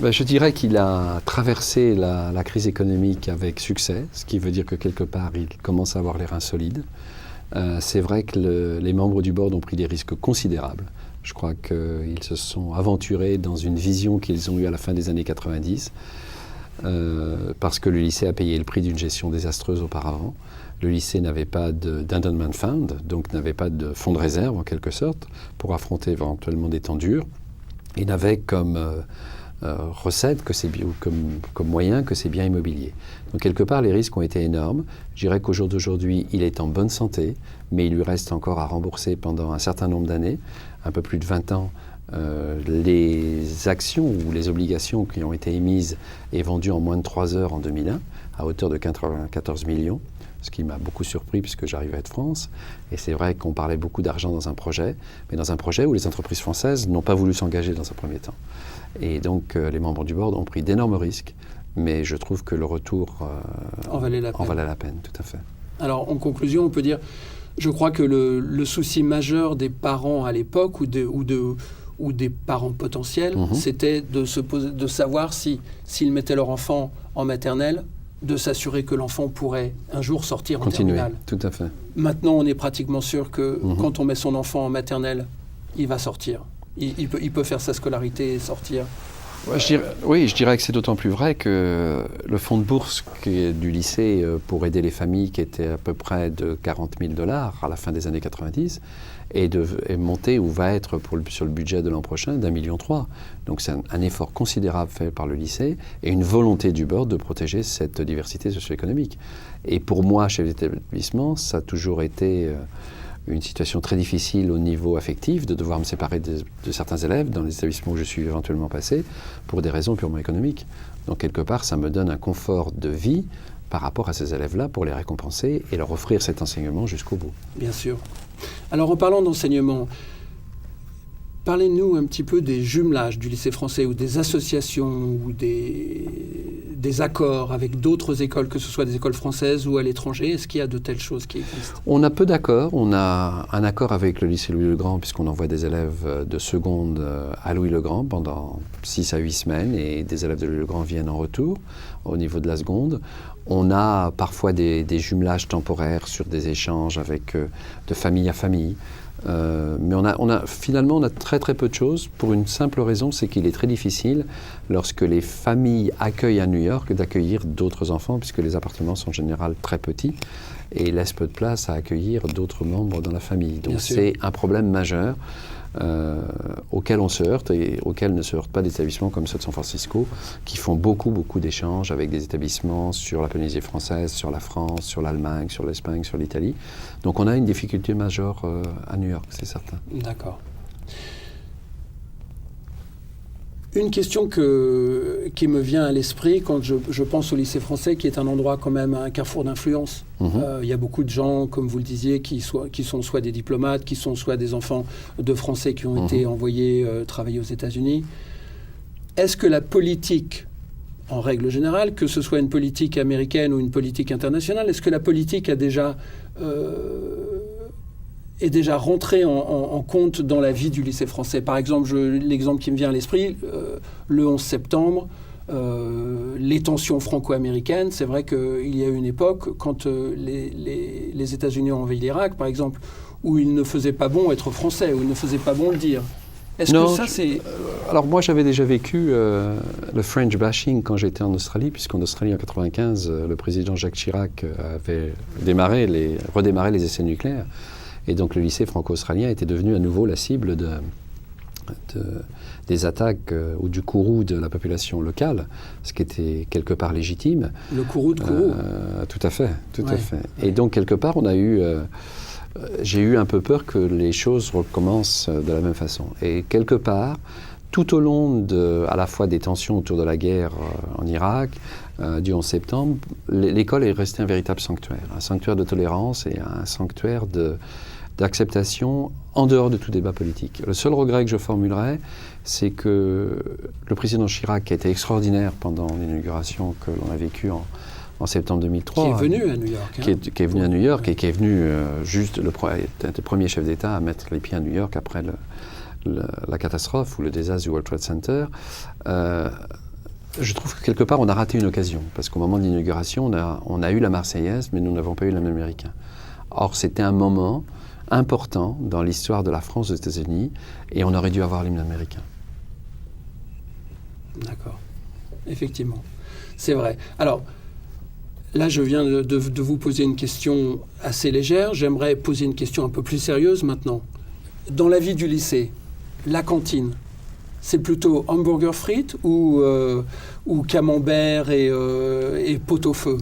Je dirais qu'il a traversé la crise économique avec succès, ce qui veut dire que quelque part, il commence à avoir les reins solides. C'est vrai que les membres du board ont pris des risques considérables. Je crois qu'ils se sont aventurés dans une vision qu'ils ont eue à la fin des années 90, parce que le lycée a payé le prix d'une gestion désastreuse auparavant. Le lycée n'avait pas d'endowment fund, donc n'avait pas de fonds de réserve en quelque sorte, pour affronter éventuellement des temps durs. Il n'avait comme recette comme moyen que ses biens immobiliers. Donc quelque part, les risques ont été énormes. Je dirais qu'au jour d'aujourd'hui, il est en bonne santé, mais il lui reste encore à rembourser pendant un certain nombre d'années, un peu plus de 20 ans, les actions ou les obligations qui ont été émises et vendues en moins de 3 heures en 2001, à hauteur de 94 millions, ce qui m'a beaucoup surpris puisque j'arrive à Aide France. Et c'est vrai qu'on parlait beaucoup d'argent dans un projet, mais dans un projet où les entreprises françaises n'ont pas voulu s'engager dans un premier temps. Et donc les membres du board ont pris d'énormes risques, mais je trouve que le retour en valait la peine, tout à fait. Alors en conclusion, on peut dire, je crois que le souci majeur des parents à l'époque ou des parents potentiels, c'était de savoir s'ils mettaient leur enfant en maternelle, de s'assurer que l'enfant pourrait un jour sortir en terminale. Tout à fait. Maintenant, on est pratiquement sûr que quand on met son enfant en maternelle, il va sortir. Il peut faire sa scolarité et sortir. Je dirais que c'est d'autant plus vrai que le fonds de bourse du lycée pour aider les familles, qui était à peu près de 40 000 $ à la fin des années 90, est monté ou va être sur le budget de l'an prochain d'1,3 million. Donc c'est un effort considérable fait par le lycée et une volonté du board de protéger cette diversité socio-économique. Et pour moi, chef d'établissement, ça a toujours été une situation très difficile au niveau affectif, de devoir me séparer de certains élèves dans les établissements où je suis éventuellement passé, pour des raisons purement économiques. Donc quelque part, ça me donne un confort de vie par rapport à ces élèves-là pour les récompenser et leur offrir cet enseignement jusqu'au bout. Bien sûr. Alors en parlant d'enseignement, parlez-nous un petit peu des jumelages du lycée français ou des associations ou des accords avec d'autres écoles, que ce soit des écoles françaises ou à l'étranger. Est-ce qu'il y a de telles choses qui existent? On a peu d'accords. On a un accord avec le lycée Louis-le-Grand puisqu'on envoie des élèves de seconde à Louis-le-Grand pendant 6 à 8 semaines et des élèves de Louis-le-Grand viennent en retour au niveau de la seconde. On a parfois des jumelages temporaires sur des échanges avec de famille à famille. Mais finalement, on a très très peu de choses pour une simple raison, c'est qu'il est très difficile, lorsque les familles accueillent à New York, d'accueillir d'autres enfants, puisque les appartements sont en général très petits et laissent peu de place à accueillir d'autres membres dans la famille. Donc c'est un problème majeur auquel on se heurte et auquel ne se heurtent pas des établissements comme ceux de San Francisco, qui font beaucoup d'échanges avec des établissements sur la Polynésie française, sur la France, sur l'Allemagne, sur l'Espagne, sur l'Italie. Donc on a une difficulté majeure à New York, c'est certain. D'accord. Une question qui me vient à l'esprit quand je pense au lycée français, qui est un endroit quand même, un carrefour d'influence. Il y a beaucoup de gens, comme vous le disiez, qui sont soit des diplomates, qui sont soit des enfants de Français qui ont été envoyés travailler aux États-Unis. Est-ce que la politique, en règle générale, que ce soit une politique américaine ou une politique internationale, est-ce que la politique est déjà rentré en compte dans la vie du lycée français? Par exemple, l'exemple qui me vient à l'esprit, le 11 septembre, les tensions franco-américaines, c'est vrai qu'il y a eu une époque, quand les États-Unis ont envahi l'Irak, par exemple, où il ne faisait pas bon être français, où il ne faisait pas bon le dire. Est-ce que ça, c'est... Alors moi, j'avais déjà vécu le French bashing quand j'étais en Australie, puisqu'en Australie, en 1995, le président Jacques Chirac avait redémarré les essais nucléaires. Et donc le lycée franco-australien était devenu à nouveau la cible des attaques ou du courroux de la population locale, ce qui était quelque part légitime. Le courroux de Kourou. Tout à fait. Et donc quelque part, j'ai eu un peu peur que les choses recommencent de la même façon. Et quelque part, tout au long à la fois des tensions autour de la guerre en Irak, du 11 septembre, l'école est restée un véritable sanctuaire de tolérance et un sanctuaire d'acceptation en dehors de tout débat politique. Le seul regret que je formulerais, c'est que le président Chirac, qui a été extraordinaire pendant l'inauguration que l'on a vécue en septembre 2003... Qui est venu à New York. Qui est venu à New York et qui est venu juste le premier chef d'État à mettre les pieds à New York après la catastrophe ou le désastre du World Trade Center, je trouve que quelque part, on a raté une occasion. Parce qu'au moment de l'inauguration, on a eu la Marseillaise, mais nous n'avons pas eu l'hymne américain. Or, c'était un moment important dans l'histoire de la France aux États-Unis, et on aurait dû avoir l'hymne américain. D'accord. Effectivement. C'est vrai. Alors, là, je viens de vous poser une question assez légère. J'aimerais poser une question un peu plus sérieuse maintenant. Dans la vie du lycée, la cantine, c'est plutôt hamburger frites ou camembert et pot-au-feu ?